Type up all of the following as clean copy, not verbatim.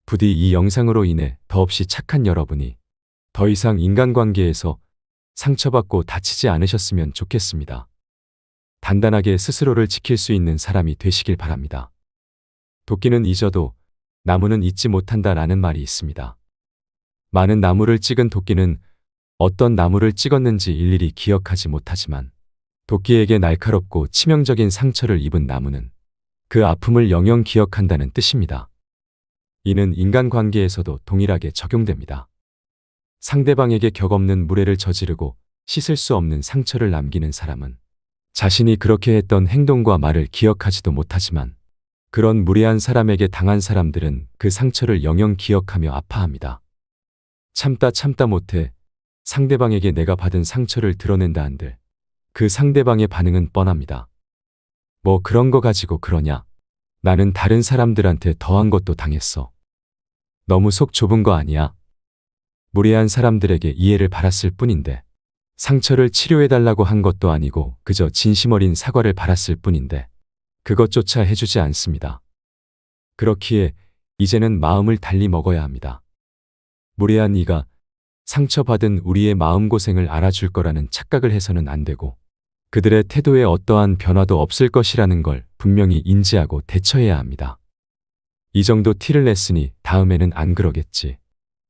부디 이 영상으로 인해 더없이 착한 여러분이 더 이상 인간관계에서 상처받고 다치지 않으셨으면 좋겠습니다. 단단하게 스스로를 지킬 수 있는 사람이 되시길 바랍니다. 도끼는 잊어도 나무는 잊지 못한다라는 말이 있습니다. 많은 나무를 찍은 도끼는 어떤 나무를 찍었는지 일일이 기억하지 못하지만 도끼에게 날카롭고 치명적인 상처를 입은 나무는 그 아픔을 영영 기억한다는 뜻입니다. 이는 인간관계에서도 동일하게 적용됩니다. 상대방에게 격없는 무례를 저지르고 씻을 수 없는 상처를 남기는 사람은 자신이 그렇게 했던 행동과 말을 기억하지도 못하지만 그런 무례한 사람에게 당한 사람들은 그 상처를 영영 기억하며 아파합니다. 참다 못해 상대방에게 내가 받은 상처를 드러낸다 한들 그 상대방의 반응은 뻔합니다. 뭐 그런 거 가지고 그러냐? 나는 다른 사람들한테 더한 것도 당했어. 너무 속 좁은 거 아니야? 무례한 사람들에게 이해를 바랐을 뿐인데 상처를 치료해달라고 한 것도 아니고 그저 진심 어린 사과를 바랐을 뿐인데 그것조차 해주지 않습니다. 그렇기에 이제는 마음을 달리 먹어야 합니다. 무례한 이가 상처받은 우리의 마음고생을 알아줄 거라는 착각을 해서는 안 되고 그들의 태도에 어떠한 변화도 없을 것이라는 걸 분명히 인지하고 대처해야 합니다. 이 정도 티를 냈으니 다음에는 안 그러겠지.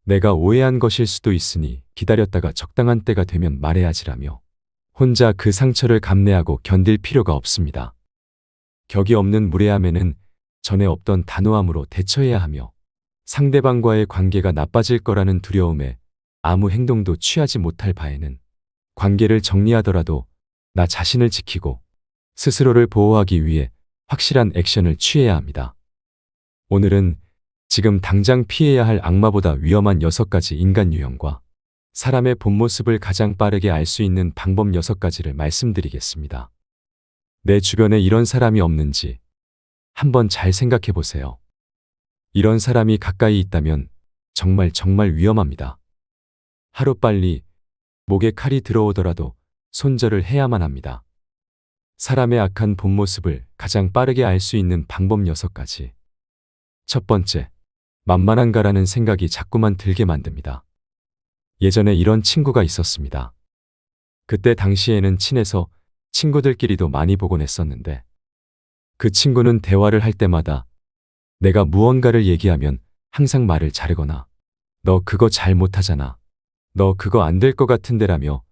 내가 오해한 것일 수도 있으니 기다렸다가 적당한 때가 되면 말해야지라며 혼자 그 상처를 감내하고 견딜 필요가 없습니다. 격이 없는 무례함에는 전에 없던 단호함으로 대처해야 하며 상대방과의 관계가 나빠질 거라는 두려움에 아무 행동도 취하지 못할 바에는 관계를 정리하더라도 나 자신을 지키고 스스로를 보호하기 위해 확실한 액션을 취해야 합니다. 오늘은 지금 당장 피해야 할 악마보다 위험한 6가지 인간 유형과 사람의 본 모습을 가장 빠르게 알 수 있는 방법 6가지를 말씀드리겠습니다. 내 주변에 이런 사람이 없는지 한번 잘 생각해 보세요. 이런 사람이 가까이 있다면 정말 위험합니다. 하루빨리 목에 칼이 들어오더라도 손절을 해야만 합니다. 사람의 악한 본 모습을 가장 빠르게 알 수 있는 방법 6가지. 첫 번째, 만만한가라는 생각이 자꾸만 들게 만듭니다. 예전에 이런 친구가 있었습니다. 그때 당시에는 친해서 친구들끼리도 많이 보곤 했었는데 그 친구는 대화를 할 때마다 내가 무언가를 얘기하면 항상 말을 자르거나 너 그거 잘 못하잖아. 너 그거 안 될 것 같은데라며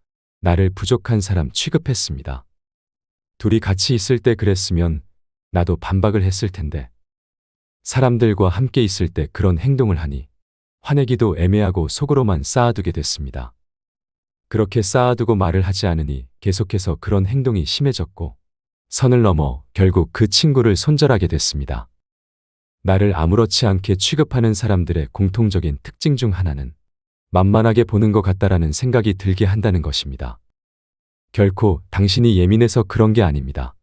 나를 부족한 사람 취급했습니다. 둘이 같이 있을 때 그랬으면 나도 반박을 했을 텐데 사람들과 함께 있을 때 그런 행동을 하니 화내기도 애매하고 속으로만 쌓아두게 됐습니다. 그렇게 쌓아두고 말을 하지 않으니 계속해서 그런 행동이 심해졌고 선을 넘어 결국 그 친구를 손절하게 됐습니다. 나를 아무렇지 않게 취급하는 사람들의 공통적인 특징 중 하나는 만만하게 보는 것 같다라는 생각이 들게 한다는 것입니다. 결코 당신이 예민해서 그런 게 아닙니다.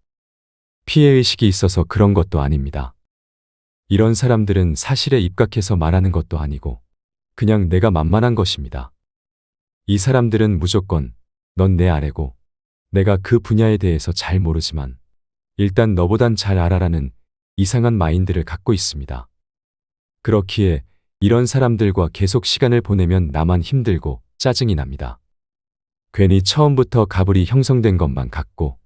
피해의식이 있어서 그런 것도 아닙니다. 이런 사람들은 사실에 입각해서 말하는 것도 아니고 그냥 내가 만만한 것입니다. 이 사람들은 무조건 넌 내 아래고 내가 그 분야에 대해서 잘 모르지만 일단 너보단 잘 알아라는 이상한 마인드를 갖고 있습니다. 그렇기에 이런 사람들과 계속 시간을 보내면 나만 힘들고 짜증이 납니다. 괜히 처음부터 가불이 형성된 것만 같고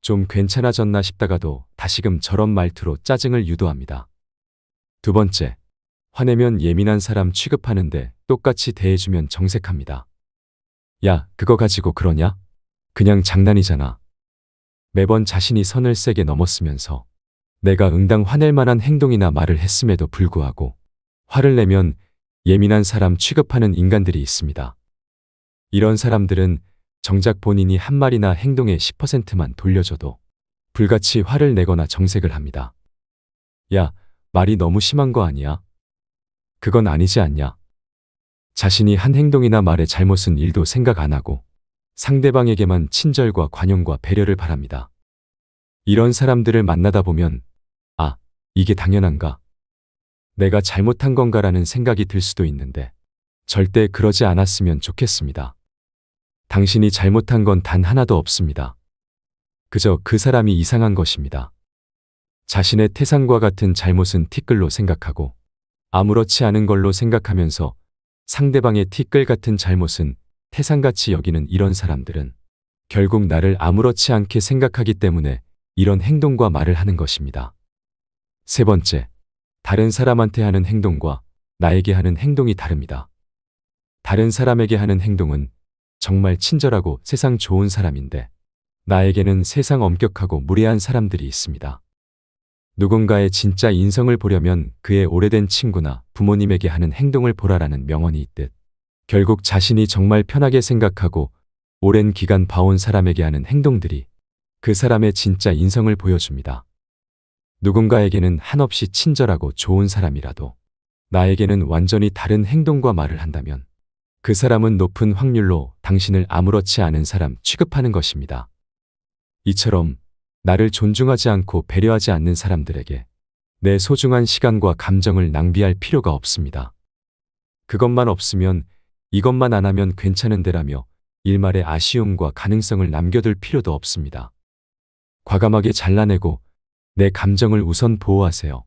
좀 괜찮아졌나 싶다가도 다시금 저런 말투로 짜증을 유도합니다. 두 번째, 화내면 예민한 사람 취급하는데 똑같이 대해주면 정색합니다. 야, 그거 가지고 그러냐? 그냥 장난이잖아. 매번 자신이 선을 세게 넘었으면서 내가 응당 화낼 만한 행동이나 말을 했음에도 불구하고 화를 내면 예민한 사람 취급하는 인간들이 있습니다. 이런 사람들은 정작 본인이 한 말이나 행동의 10%만 돌려줘도 불같이 화를 내거나 정색을 합니다. 야, 말이 너무 심한 거 아니야? 그건 아니지 않냐? 자신이 한 행동이나 말의 잘못은 일도 생각 안 하고 상대방에게만 친절과 관용과 배려를 바랍니다. 이런 사람들을 만나다 보면 아, 이게 당연한가? 내가 잘못한 건가라는 생각이 들 수도 있는데 절대 그러지 않았으면 좋겠습니다. 당신이 잘못한 건 단 하나도 없습니다. 그저 그 사람이 이상한 것입니다. 자신의 태산과 같은 잘못은 티끌로 생각하고 아무렇지 않은 걸로 생각하면서 상대방의 티끌 같은 잘못은 태산같이 여기는 이런 사람들은 결국 나를 아무렇지 않게 생각하기 때문에 이런 행동과 말을 하는 것입니다. 세 번째, 다른 사람한테 하는 행동과 나에게 하는 행동이 다릅니다. 다른 사람에게 하는 행동은 정말 친절하고 세상 좋은 사람인데 나에게는 세상 엄격하고 무례한 사람들이 있습니다. 누군가의 진짜 인성을 보려면 그의 오래된 친구나 부모님에게 하는 행동을 보라라는 명언이 있듯 결국 자신이 정말 편하게 생각하고 오랜 기간 봐온 사람에게 하는 행동들이 그 사람의 진짜 인성을 보여줍니다. 누군가에게는 한없이 친절하고 좋은 사람이라도 나에게는 완전히 다른 행동과 말을 한다면 그 사람은 높은 확률로 당신을 아무렇지 않은 사람 취급하는 것입니다. 이처럼 나를 존중하지 않고 배려하지 않는 사람들에게 내 소중한 시간과 감정을 낭비할 필요가 없습니다. 그것만 없으면 이것만 안 하면 괜찮은데라며 일말의 아쉬움과 가능성을 남겨둘 필요도 없습니다. 과감하게 잘라내고 내 감정을 우선 보호하세요.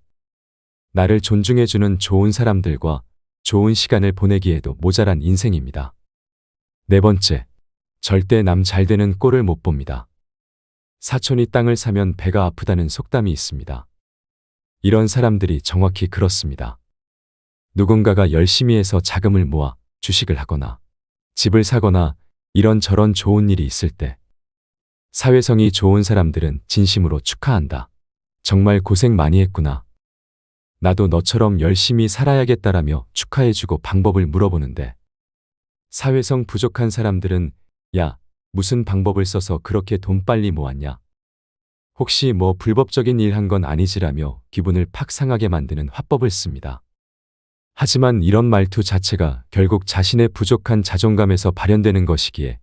나를 존중해주는 좋은 사람들과 좋은 시간을 보내기에도 모자란 인생입니다. 네 번째, 절대 남 잘 되는 꼴을 못 봅니다. 사촌이 땅을 사면 배가 아프다는 속담이 있습니다. 이런 사람들이 정확히 그렇습니다. 누군가가 열심히 해서 자금을 모아 주식을 하거나 집을 사거나 이런저런 좋은 일이 있을 때 사회성이 좋은 사람들은 진심으로 축하한다. 정말 고생 많이 했구나. 나도 너처럼 열심히 살아야겠다라며 축하해주고 방법을 물어보는데 사회성 부족한 사람들은 야, 무슨 방법을 써서 그렇게 돈 빨리 모았냐? 혹시 뭐 불법적인 일 한 건 아니지라며 기분을 팍 상하게 만드는 화법을 씁니다. 하지만 이런 말투 자체가 결국 자신의 부족한 자존감에서 발현되는 것이기에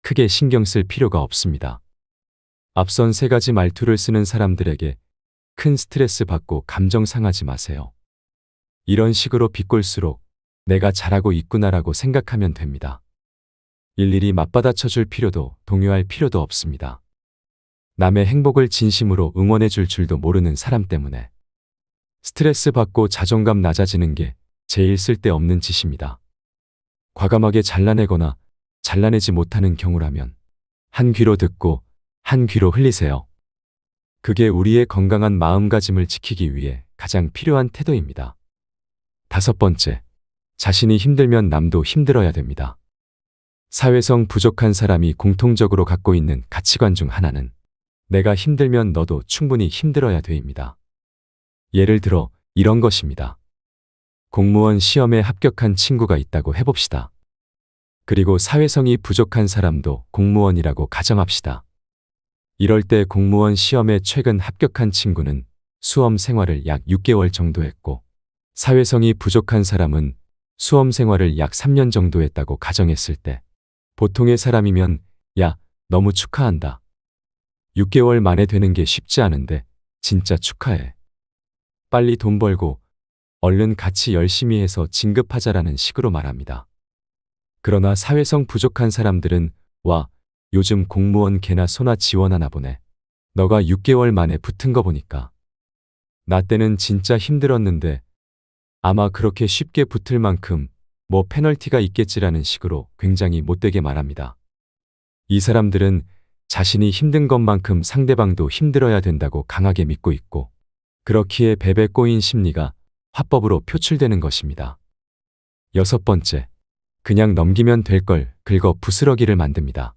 크게 신경 쓸 필요가 없습니다. 앞선 세 가지 말투를 쓰는 사람들에게 큰 스트레스 받고 감정 상하지 마세요. 이런 식으로 비꼴수록 내가 잘하고 있구나라고 생각하면 됩니다. 일일이 맞받아쳐 줄 필요도 동요할 필요도 없습니다. 남의 행복을 진심으로 응원해 줄 줄도 모르는 사람 때문에 스트레스 받고 자존감 낮아지는 게 제일 쓸데없는 짓입니다. 과감하게 잘라내거나 잘라내지 못하는 경우라면 한 귀로 듣고 한 귀로 흘리세요. 그게 우리의 건강한 마음가짐을 지키기 위해 가장 필요한 태도입니다. 다섯 번째, 자신이 힘들면 남도 힘들어야 됩니다. 사회성 부족한 사람이 공통적으로 갖고 있는 가치관 중 하나는 내가 힘들면 너도 충분히 힘들어야 돼입니다. 예를 들어 이런 것입니다. 공무원 시험에 합격한 친구가 있다고 해봅시다. 그리고 사회성이 부족한 사람도 공무원이라고 가정합시다. 이럴 때 공무원 시험에 최근 합격한 친구는 수험 생활을 약 6개월 정도 했고 사회성이 부족한 사람은 수험 생활을 약 3년 정도 했다고 가정했을 때 보통의 사람이면 야, 너무 축하한다. 6개월 만에 되는 게 쉽지 않은데 진짜 축하해. 빨리 돈 벌고 얼른 같이 열심히 해서 진급하자라는 식으로 말합니다. 그러나 사회성 부족한 사람들은 와, 요즘 공무원 개나 소나 지원하나 보네. 너가 6개월 만에 붙은 거 보니까. 나 때는 진짜 힘들었는데 아마 그렇게 쉽게 붙을 만큼 뭐 페널티가 있겠지라는 식으로 굉장히 못되게 말합니다. 이 사람들은 자신이 힘든 것만큼 상대방도 힘들어야 된다고 강하게 믿고 있고 그렇기에 베베 꼬인 심리가 화법으로 표출되는 것입니다. 여섯 번째, 그냥 넘기면 될 걸 긁어 부스러기를 만듭니다.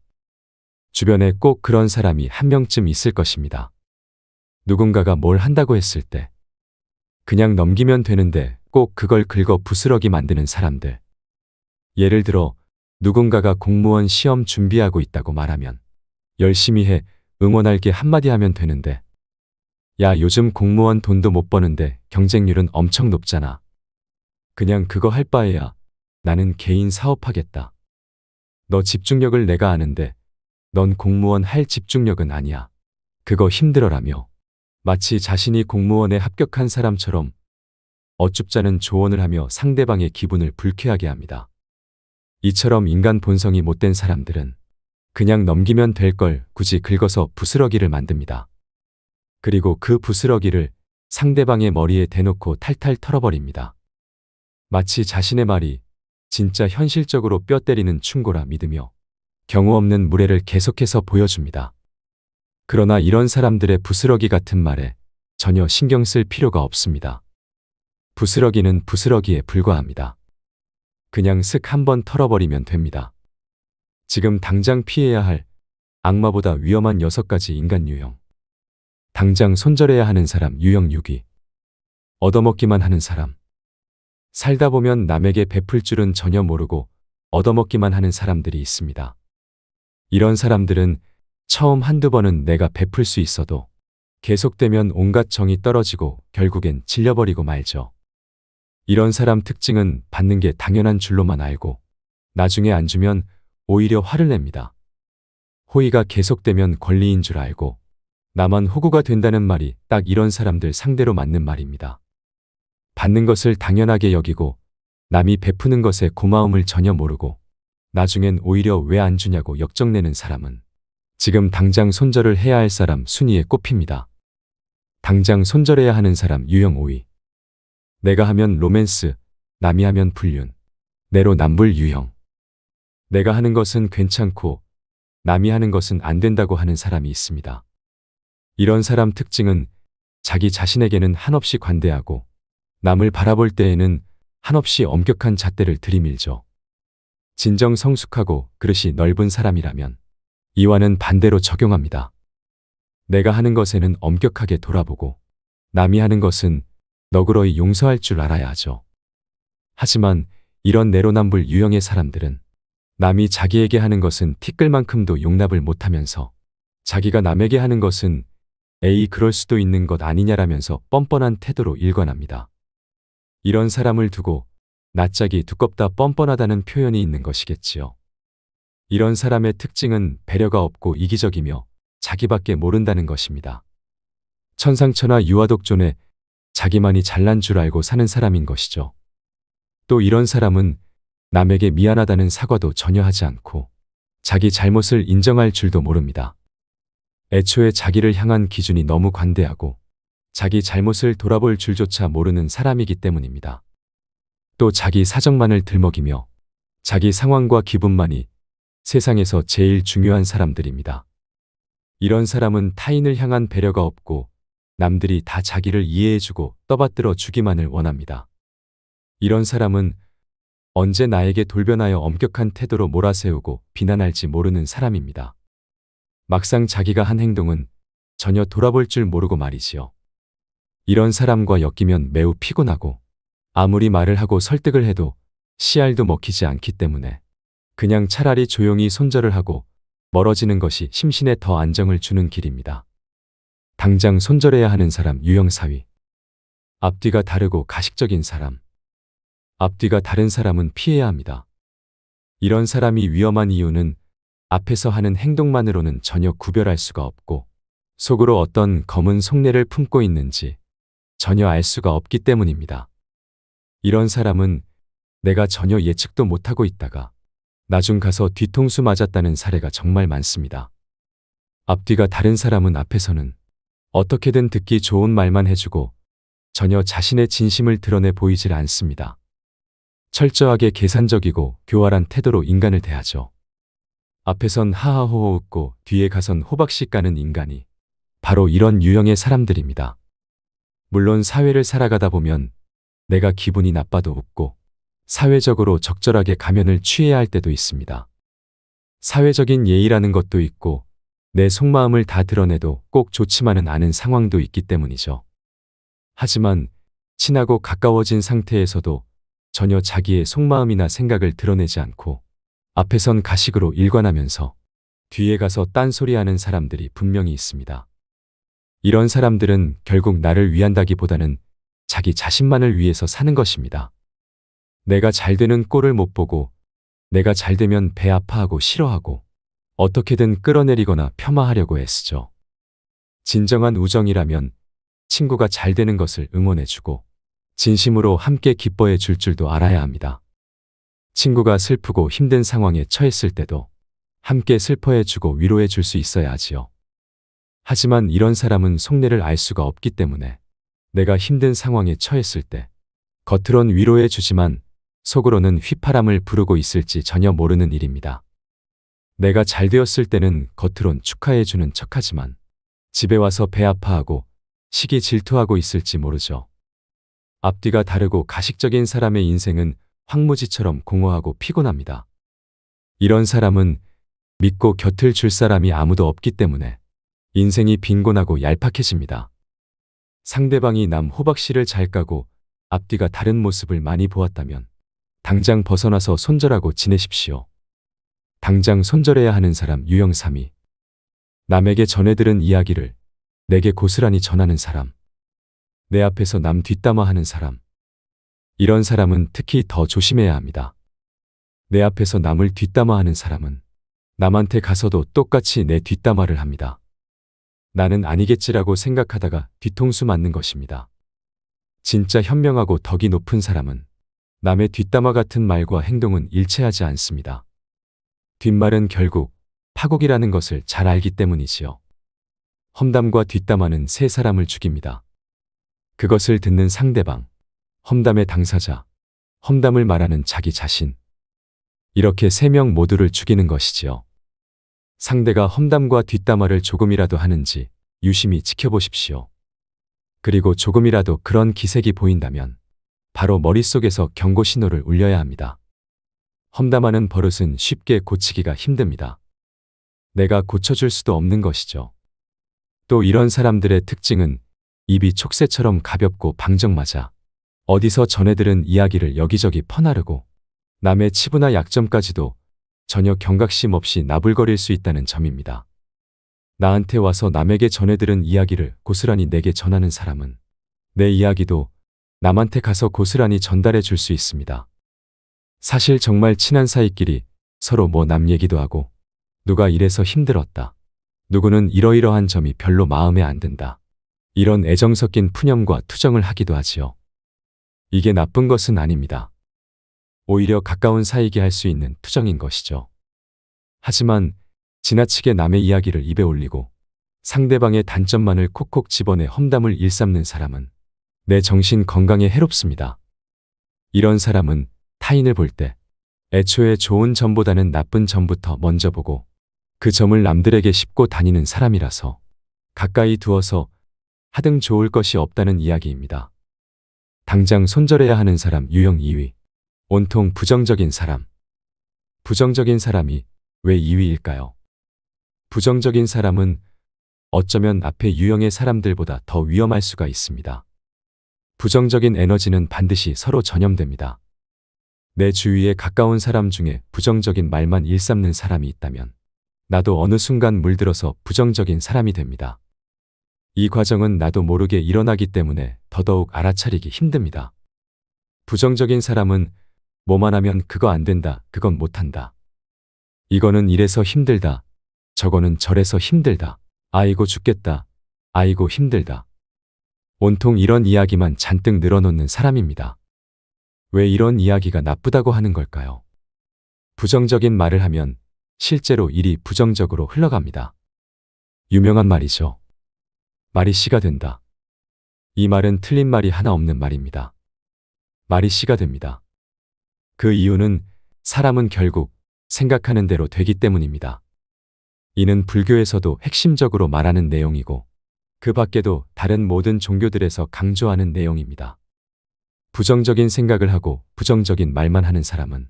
주변에 꼭 그런 사람이 한 명쯤 있을 것입니다. 누군가가 뭘 한다고 했을 때 그냥 넘기면 되는데 꼭 그걸 긁어 부스러기 만드는 사람들. 예를 들어 누군가가 공무원 시험 준비하고 있다고 말하면 열심히 해, 응원할게 한마디 하면 되는데 야, 요즘 공무원 돈도 못 버는데 경쟁률은 엄청 높잖아. 그냥 그거 할 바에야 나는 개인 사업하겠다. 너 집중력을 내가 아는데 넌 공무원 할 집중력은 아니야. 그거 힘들어라며 마치 자신이 공무원에 합격한 사람처럼 어줍잖은 조언을 하며 상대방의 기분을 불쾌하게 합니다. 이처럼 인간 본성이 못된 사람들은 그냥 넘기면 될 걸 굳이 긁어서 부스러기를 만듭니다. 그리고 그 부스러기를 상대방의 머리에 대놓고 탈탈 털어버립니다. 마치 자신의 말이 진짜 현실적으로 뼈 때리는 충고라 믿으며 경우 없는 무례를 계속해서 보여줍니다. 그러나 이런 사람들의 부스러기 같은 말에 전혀 신경 쓸 필요가 없습니다. 부스러기는 부스러기에 불과합니다. 그냥 슥 한번 털어버리면 됩니다. 지금 당장 피해야 할 악마보다 위험한 6가지 인간 유형. 당장 손절해야 하는 사람 유형 6위. 얻어먹기만 하는 사람. 살다 보면 남에게 베풀 줄은 전혀 모르고 얻어먹기만 하는 사람들이 있습니다. 이런 사람들은 처음 한두 번은 내가 베풀 수 있어도 계속되면 온갖 정이 떨어지고 결국엔 질려버리고 말죠. 이런 사람 특징은 받는 게 당연한 줄로만 알고 나중에 안 주면 오히려 화를 냅니다. 호의가 계속되면 권리인 줄 알고 나만 호구가 된다는 말이 딱 이런 사람들 상대로 맞는 말입니다. 받는 것을 당연하게 여기고 남이 베푸는 것에 고마움을 전혀 모르고 나중엔 오히려 왜 안 주냐고 역정내는 사람은 지금 당장 손절을 해야 할 사람 순위에 꼽힙니다. 당장 손절해야 하는 사람 유형 5위. 내가 하면 로맨스, 남이 하면 불륜, 내로남불 유형. 내가 하는 것은 괜찮고 남이 하는 것은 안 된다고 하는 사람이 있습니다. 이런 사람 특징은 자기 자신에게는 한없이 관대하고 남을 바라볼 때에는 한없이 엄격한 잣대를 들이밀죠. 진정 성숙하고 그릇이 넓은 사람이라면 이와는 반대로 적용합니다. 내가 하는 것에는 엄격하게 돌아보고 남이 하는 것은 너그러이 용서할 줄 알아야 하죠. 하지만 이런 내로남불 유형의 사람들은 남이 자기에게 하는 것은 티끌만큼도 용납을 못하면서 자기가 남에게 하는 것은 에이 그럴 수도 있는 것 아니냐라면서 뻔뻔한 태도로 일관합니다. 이런 사람을 두고 낯짝이 두껍다 뻔뻔하다는 표현이 있는 것이겠지요. 이런 사람의 특징은 배려가 없고 이기적이며 자기밖에 모른다는 것입니다. 천상천하 유아독존에 자기만이 잘난 줄 알고 사는 사람인 것이죠. 또 이런 사람은 남에게 미안하다는 사과도 전혀 하지 않고 자기 잘못을 인정할 줄도 모릅니다. 애초에 자기를 향한 기준이 너무 관대하고 자기 잘못을 돌아볼 줄조차 모르는 사람이기 때문입니다. 또 자기 사정만을 들먹이며 자기 상황과 기분만이 세상에서 제일 중요한 사람들입니다. 이런 사람은 타인을 향한 배려가 없고 남들이 다 자기를 이해해주고 떠받들어 주기만을 원합니다. 이런 사람은 언제 나에게 돌변하여 엄격한 태도로 몰아세우고 비난할지 모르는 사람입니다. 막상 자기가 한 행동은 전혀 돌아볼 줄 모르고 말이지요. 이런 사람과 엮이면 매우 피곤하고 아무리 말을 하고 설득을 해도 씨알도 먹히지 않기 때문에 그냥 차라리 조용히 손절을 하고 멀어지는 것이 심신에 더 안정을 주는 길입니다. 당장 손절해야 하는 사람 유형 4위. 앞뒤가 다르고 가식적인 사람. 앞뒤가 다른 사람은 피해야 합니다. 이런 사람이 위험한 이유는 앞에서 하는 행동만으로는 전혀 구별할 수가 없고 속으로 어떤 검은 속내를 품고 있는지 전혀 알 수가 없기 때문입니다. 이런 사람은 내가 전혀 예측도 못하고 있다가 나중 가서 뒤통수 맞았다는 사례가 정말 많습니다. 앞뒤가 다른 사람은 앞에서는 어떻게든 듣기 좋은 말만 해주고 전혀 자신의 진심을 드러내 보이질 않습니다. 철저하게 계산적이고 교활한 태도로 인간을 대하죠. 앞에선 하하호호 웃고 뒤에 가선 호박씨 까는 인간이 바로 이런 유형의 사람들입니다. 물론 사회를 살아가다 보면 내가 기분이 나빠도 웃고 사회적으로 적절하게 가면을 취해야 할 때도 있습니다. 사회적인 예의라는 것도 있고 내 속마음을 다 드러내도 꼭 좋지만은 않은 상황도 있기 때문이죠. 하지만 친하고 가까워진 상태에서도 전혀 자기의 속마음이나 생각을 드러내지 않고 앞에선 가식으로 일관하면서 뒤에 가서 딴소리하는 사람들이 분명히 있습니다. 이런 사람들은 결국 나를 위한다기보다는 자기 자신만을 위해서 사는 것입니다. 내가 잘 되는 꼴을 못 보고 내가 잘 되면 배 아파하고 싫어하고 어떻게든 끌어내리거나 폄하하려고 애쓰죠. 진정한 우정이라면 친구가 잘 되는 것을 응원해주고 진심으로 함께 기뻐해 줄 줄도 알아야 합니다. 친구가 슬프고 힘든 상황에 처했을 때도 함께 슬퍼해주고 위로해 줄 수 있어야 하지요. 하지만 이런 사람은 속내를 알 수가 없기 때문에 내가 힘든 상황에 처했을 때 겉으론 위로해 주지만 속으로는 휘파람을 부르고 있을지 전혀 모르는 일입니다. 내가 잘 되었을 때는 겉으론 축하해주는 척하지만 집에 와서 배 아파하고 시기 질투하고 있을지 모르죠. 앞뒤가 다르고 가식적인 사람의 인생은 황무지처럼 공허하고 피곤합니다. 이런 사람은 믿고 곁을 줄 사람이 아무도 없기 때문에 인생이 빈곤하고 얄팍해집니다. 상대방이 남 호박씨를 잘 까고 앞뒤가 다른 모습을 많이 보았다면 당장 벗어나서 손절하고 지내십시오. 당장 손절해야 하는 사람 유형 3위. 남에게 전해들은 이야기를 내게 고스란히 전하는 사람. 내 앞에서 남 뒷담화하는 사람. 이런 사람은 특히 더 조심해야 합니다. 내 앞에서 남을 뒷담화하는 사람은 남한테 가서도 똑같이 내 뒷담화를 합니다. 나는 아니겠지라고 생각하다가 뒤통수 맞는 것입니다. 진짜 현명하고 덕이 높은 사람은 남의 뒷담화 같은 말과 행동은 일치하지 않습니다. 뒷말은 결국 파국이라는 것을 잘 알기 때문이지요. 험담과 뒷담화는 세 사람을 죽입니다. 그것을 듣는 상대방, 험담의 당사자, 험담을 말하는 자기 자신. 이렇게 세 명 모두를 죽이는 것이지요. 상대가 험담과 뒷담화를 조금이라도 하는지 유심히 지켜보십시오. 그리고 조금이라도 그런 기색이 보인다면 바로 머릿속에서 경고 신호를 울려야 합니다. 험담하는 버릇은 쉽게 고치기가 힘듭니다. 내가 고쳐줄 수도 없는 것이죠. 또 이런 사람들의 특징은 입이 촉새처럼 가볍고 방정맞아 어디서 전해들은 이야기를 여기저기 퍼나르고 남의 치부나 약점까지도 전혀 경각심 없이 나불거릴 수 있다는 점입니다. 나한테 와서 남에게 전해들은 이야기를 고스란히 내게 전하는 사람은 내 이야기도 남한테 가서 고스란히 전달해 줄 수 있습니다. 사실 정말 친한 사이끼리 서로 뭐 남 얘기도 하고 누가 이래서 힘들었다. 누구는 이러이러한 점이 별로 마음에 안 든다. 이런 애정 섞인 푸념과 투정을 하기도 하지요. 이게 나쁜 것은 아닙니다. 오히려 가까운 사이게 할 수 있는 투정인 것이죠. 하지만 지나치게 남의 이야기를 입에 올리고 상대방의 단점만을 콕콕 집어내 험담을 일삼는 사람은 내 정신 건강에 해롭습니다. 이런 사람은 타인을 볼 때 애초에 좋은 점보다는 나쁜 점부터 먼저 보고 그 점을 남들에게 씹고 다니는 사람이라서 가까이 두어서 하등 좋을 것이 없다는 이야기입니다. 당장 손절해야 하는 사람 유형 2위. 온통 부정적인 사람. 부정적인 사람이 왜 2위일까요? 부정적인 사람은 어쩌면 앞에 유형의 사람들보다 더 위험할 수가 있습니다. 부정적인 에너지는 반드시 서로 전염됩니다. 내 주위에 가까운 사람 중에 부정적인 말만 일삼는 사람이 있다면 나도 어느 순간 물들어서 부정적인 사람이 됩니다. 이 과정은 나도 모르게 일어나기 때문에 더더욱 알아차리기 힘듭니다. 부정적인 사람은 뭐만 하면 그거 안 된다, 그건 못한다. 이거는 이래서 힘들다, 저거는 저래서 힘들다, 아이고 죽겠다, 아이고 힘들다. 온통 이런 이야기만 잔뜩 늘어놓는 사람입니다. 왜 이런 이야기가 나쁘다고 하는 걸까요? 부정적인 말을 하면 실제로 일이 부정적으로 흘러갑니다. 유명한 말이죠. 말이 씨가 된다. 이 말은 틀린 말이 하나 없는 말입니다. 말이 씨가 됩니다. 그 이유는 사람은 결국 생각하는 대로 되기 때문입니다. 이는 불교에서도 핵심적으로 말하는 내용이고 그 밖에도 다른 모든 종교들에서 강조하는 내용입니다. 부정적인 생각을 하고 부정적인 말만 하는 사람은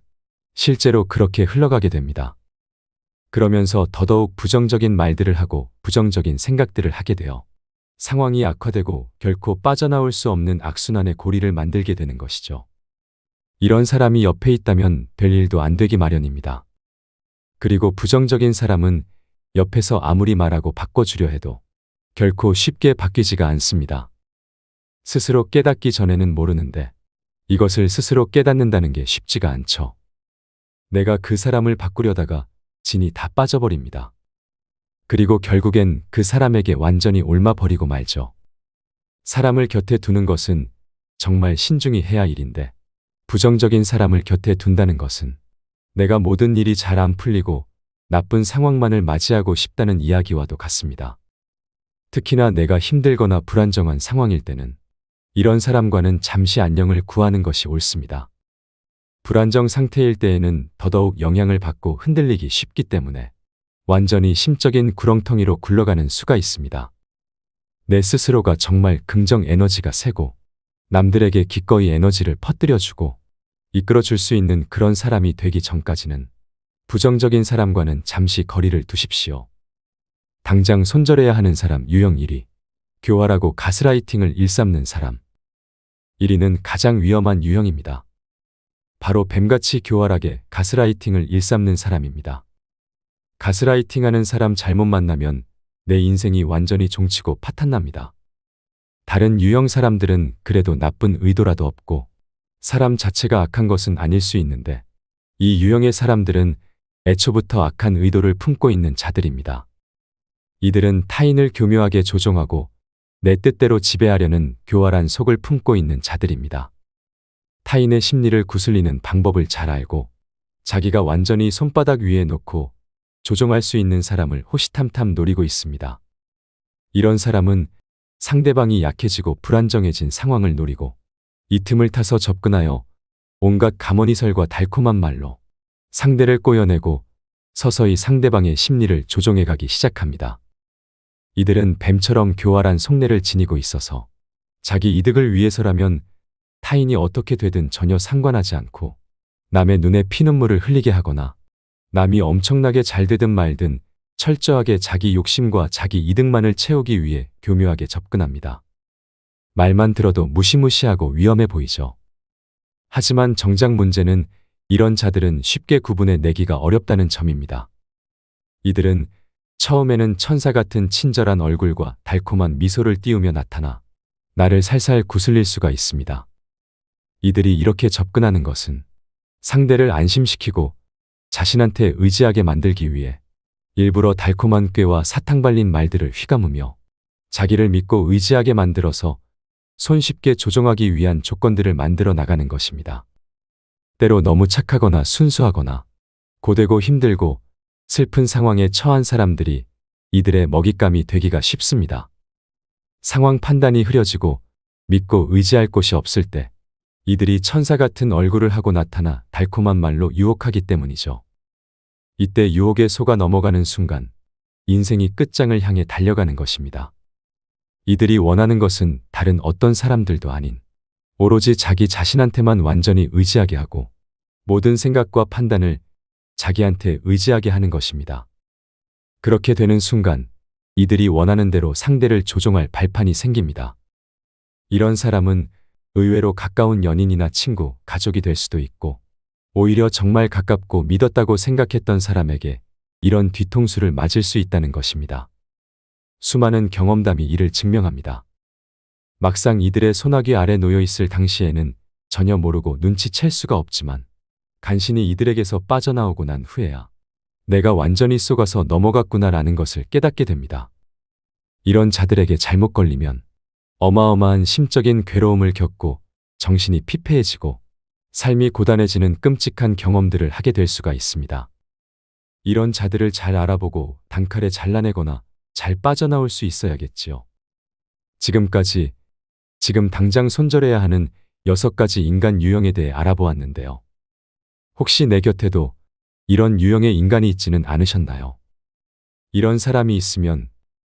실제로 그렇게 흘러가게 됩니다. 그러면서 더더욱 부정적인 말들을 하고 부정적인 생각들을 하게 되어 상황이 악화되고 결코 빠져나올 수 없는 악순환의 고리를 만들게 되는 것이죠. 이런 사람이 옆에 있다면 별 일도 안 되기 마련입니다. 그리고 부정적인 사람은 옆에서 아무리 말하고 바꿔주려 해도 결코 쉽게 바뀌지가 않습니다. 스스로 깨닫기 전에는 모르는데 이것을 스스로 깨닫는다는 게 쉽지가 않죠. 내가 그 사람을 바꾸려다가 진이 다 빠져버립니다. 그리고 결국엔 그 사람에게 완전히 옮아버리고 말죠. 사람을 곁에 두는 것은 정말 신중히 해야 할 일인데 부정적인 사람을 곁에 둔다는 것은 내가 모든 일이 잘 안 풀리고 나쁜 상황만을 맞이하고 싶다는 이야기와도 같습니다. 특히나 내가 힘들거나 불안정한 상황일 때는 이런 사람과는 잠시 안녕을 구하는 것이 옳습니다. 불안정 상태일 때에는 더더욱 영향을 받고 흔들리기 쉽기 때문에 완전히 심적인 구렁텅이로 굴러가는 수가 있습니다. 내 스스로가 정말 긍정 에너지가 세고 남들에게 기꺼이 에너지를 퍼뜨려주고 이끌어줄 수 있는 그런 사람이 되기 전까지는 부정적인 사람과는 잠시 거리를 두십시오. 당장 손절해야 하는 사람 유형 1위. 교활하고 가스라이팅을 일삼는 사람. 1위는 가장 위험한 유형입니다. 바로 뱀같이 교활하게 가스라이팅을 일삼는 사람입니다. 가스라이팅하는 사람 잘못 만나면 내 인생이 완전히 종치고 파탄납니다. 다른 유형 사람들은 그래도 나쁜 의도라도 없고 사람 자체가 악한 것은 아닐 수 있는데 이 유형의 사람들은 애초부터 악한 의도를 품고 있는 자들입니다. 이들은 타인을 교묘하게 조종하고 내 뜻대로 지배하려는 교활한 속을 품고 있는 자들입니다. 타인의 심리를 구슬리는 방법을 잘 알고 자기가 완전히 손바닥 위에 놓고 조종할 수 있는 사람을 호시탐탐 노리고 있습니다. 이런 사람은 상대방이 약해지고 불안정해진 상황을 노리고 이 틈을 타서 접근하여 온갖 가머니설과 달콤한 말로 상대를 꼬여내고 서서히 상대방의 심리를 조종해가기 시작합니다. 이들은 뱀처럼 교활한 속내를 지니고 있어서 자기 이득을 위해서라면 타인이 어떻게 되든 전혀 상관하지 않고 남의 눈에 피눈물을 흘리게 하거나 남이 엄청나게 잘 되든 말든 철저하게 자기 욕심과 자기 이득만을 채우기 위해 교묘하게 접근합니다. 말만 들어도 무시무시하고 위험해 보이죠. 하지만 정작 문제는 이런 자들은 쉽게 구분해 내기가 어렵다는 점입니다. 이들은 처음에는 천사 같은 친절한 얼굴과 달콤한 미소를 띄우며 나타나 나를 살살 구슬릴 수가 있습니다. 이들이 이렇게 접근하는 것은 상대를 안심시키고 자신한테 의지하게 만들기 위해 일부러 달콤한 꾀와 사탕 발린 말들을 휘감으며 자기를 믿고 의지하게 만들어서 손쉽게 조종하기 위한 조건들을 만들어 나가는 것입니다. 때로 너무 착하거나 순수하거나 고되고 힘들고 슬픈 상황에 처한 사람들이 이들의 먹잇감이 되기가 쉽습니다. 상황 판단이 흐려지고 믿고 의지할 곳이 없을 때 이들이 천사 같은 얼굴을 하고 나타나 달콤한 말로 유혹하기 때문이죠. 이때 유혹에 속아 넘어가는 순간 인생이 끝장을 향해 달려가는 것입니다. 이들이 원하는 것은 다른 어떤 사람들도 아닌 오로지 자기 자신한테만 완전히 의지하게 하고 모든 생각과 판단을 자기한테 의지하게 하는 것입니다. 그렇게 되는 순간 이들이 원하는 대로 상대를 조종할 발판이 생깁니다. 이런 사람은 의외로 가까운 연인이나 친구, 가족이 될 수도 있고 오히려 정말 가깝고 믿었다고 생각했던 사람에게 이런 뒤통수를 맞을 수 있다는 것입니다. 수많은 경험담이 이를 증명합니다. 막상 이들의 소나기 아래 놓여 있을 당시에는 전혀 모르고 눈치챌 수가 없지만 간신히 이들에게서 빠져나오고 난 후에야 내가 완전히 속아서 넘어갔구나라는 것을 깨닫게 됩니다. 이런 자들에게 잘못 걸리면 어마어마한 심적인 괴로움을 겪고 정신이 피폐해지고 삶이 고단해지는 끔찍한 경험들을 하게 될 수가 있습니다. 이런 자들을 잘 알아보고 단칼에 잘라내거나 잘 빠져나올 수 있어야겠지요. 지금까지 지금 당장 손절해야 하는 6가지 인간 유형에 대해 알아보았는데요. 혹시 내 곁에도 이런 유형의 인간이 있지는 않으셨나요? 이런 사람이 있으면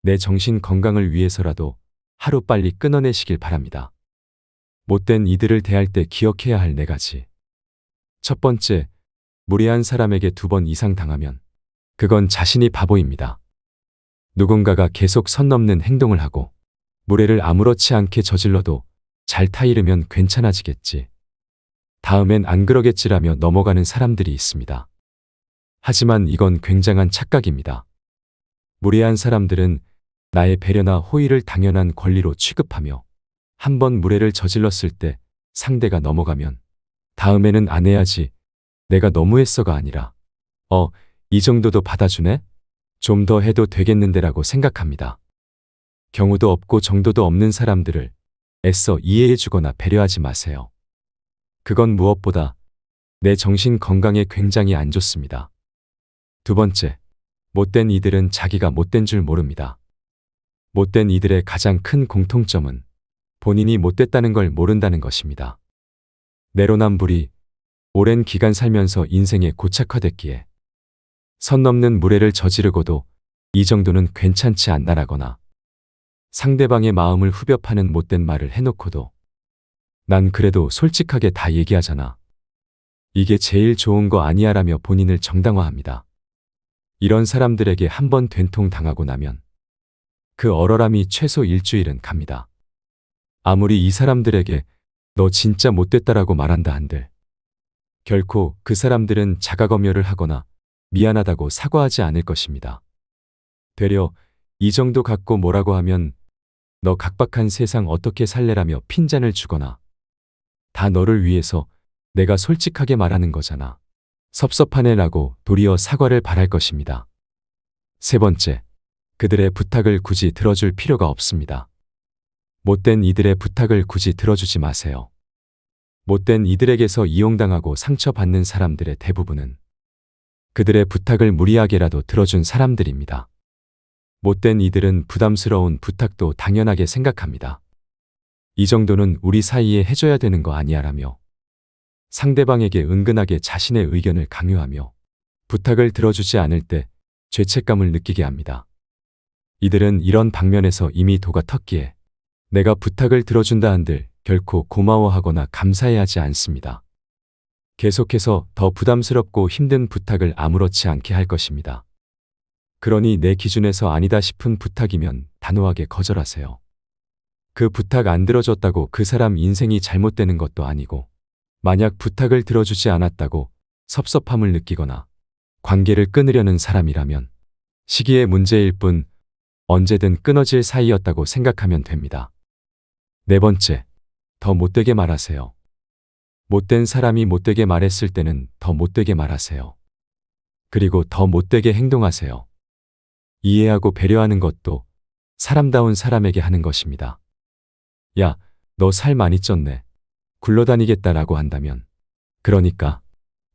내 정신 건강을 위해서라도 하루빨리 끊어내시길 바랍니다. 못된 이들을 대할 때 기억해야 할 4가지. 첫 번째, 무례한 사람에게 2번 이상 당하면 그건 자신이 바보입니다. 누군가가 계속 선 넘는 행동을 하고 무례를 아무렇지 않게 저질러도 잘 타이르면 괜찮아지겠지. 다음엔 안 그러겠지라며 넘어가는 사람들이 있습니다. 하지만 이건 굉장한 착각입니다. 무례한 사람들은 나의 배려나 호의를 당연한 권리로 취급하며 한번 무례를 저질렀을 때 상대가 넘어가면 다음에는 안 해야지, 내가 너무했어가 아니라 이 정도도 받아주네? 좀 더 해도 되겠는데라고 생각합니다. 경우도 없고 정도도 없는 사람들을 애써 이해해주거나 배려하지 마세요. 그건 무엇보다 내 정신 건강에 굉장히 안 좋습니다. 두 번째, 못된 이들은 자기가 못된 줄 모릅니다. 못된 이들의 가장 큰 공통점은 본인이 못됐다는 걸 모른다는 것입니다. 내로남불이 오랜 기간 살면서 인생에 고착화됐기에 선 넘는 무례를 저지르고도 이 정도는 괜찮지 않나라거나 상대방의 마음을 후벼 파는 못된 말을 해놓고도 난 그래도 솔직하게 다 얘기하잖아. 이게 제일 좋은 거 아니야라며 본인을 정당화합니다. 이런 사람들에게 한번 된통 당하고 나면 그 얼얼함이 최소 일주일은 갑니다. 아무리 이 사람들에게 너 진짜 못됐다라고 말한다 한들 결코 그 사람들은 자가검열을 하거나 미안하다고 사과하지 않을 것입니다. 되려 이 정도 갖고 뭐라고 하면 너 각박한 세상 어떻게 살래라며 핀잔을 주거나 다 너를 위해서 내가 솔직하게 말하는 거잖아. 섭섭하네라고 도리어 사과를 바랄 것입니다. 세 번째, 그들의 부탁을 굳이 들어줄 필요가 없습니다. 못된 이들의 부탁을 굳이 들어주지 마세요. 못된 이들에게서 이용당하고 상처받는 사람들의 대부분은 그들의 부탁을 무리하게라도 들어준 사람들입니다. 못된 이들은 부담스러운 부탁도 당연하게 생각합니다. 이 정도는 우리 사이에 해줘야 되는 거 아니야라며 상대방에게 은근하게 자신의 의견을 강요하며 부탁을 들어주지 않을 때 죄책감을 느끼게 합니다. 이들은 이런 방면에서 이미 도가 텄기에 내가 부탁을 들어준다 한들 결코 고마워하거나 감사해하지 않습니다. 계속해서 더 부담스럽고 힘든 부탁을 아무렇지 않게 할 것입니다. 그러니 내 기준에서 아니다 싶은 부탁이면 단호하게 거절하세요. 그 부탁 안 들어줬다고 그 사람 인생이 잘못되는 것도 아니고 만약 부탁을 들어주지 않았다고 섭섭함을 느끼거나 관계를 끊으려는 사람이라면 시기의 문제일 뿐 언제든 끊어질 사이였다고 생각하면 됩니다. 네 번째, 더 못되게 말하세요. 못된 사람이 못되게 말했을 때는 더 못되게 말하세요. 그리고 더 못되게 행동하세요. 이해하고 배려하는 것도 사람다운 사람에게 하는 것입니다. 야, 너 살 많이 쪘네. 굴러다니겠다라고 한다면 그러니까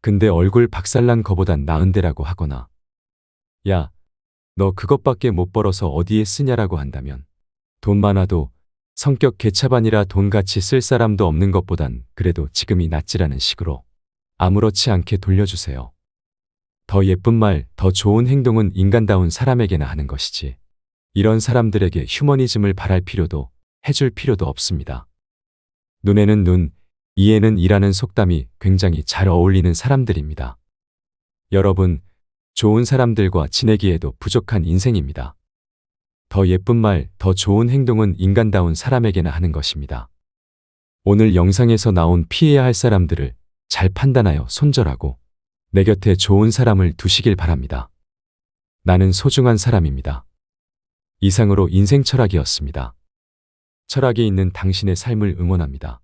근데 얼굴 박살난 거보단 나은데라고 하거나 야, 너 그것밖에 못 벌어서 어디에 쓰냐라고 한다면 돈 많아도 성격 개차반이라 돈 같이 쓸 사람도 없는 것보단 그래도 지금이 낫지라는 식으로 아무렇지 않게 돌려주세요. 더 예쁜 말, 더 좋은 행동은 인간다운 사람에게나 하는 것이지 이런 사람들에게 휴머니즘을 바랄 필요도 해줄 필요도 없습니다. 눈에는 눈, 이에는 이라는 속담이 굉장히 잘 어울리는 사람들입니다. 여러분, 좋은 사람들과 지내기에도 부족한 인생입니다. 더 예쁜 말, 더 좋은 행동은 인간다운 사람에게나 하는 것입니다. 오늘 영상에서 나온 피해야 할 사람들을 잘 판단하여 손절하고 내 곁에 좋은 사람을 두시길 바랍니다. 나는 소중한 사람입니다. 이상으로 인생 철학이었습니다. 철학이 있는 당신의 삶을 응원합니다.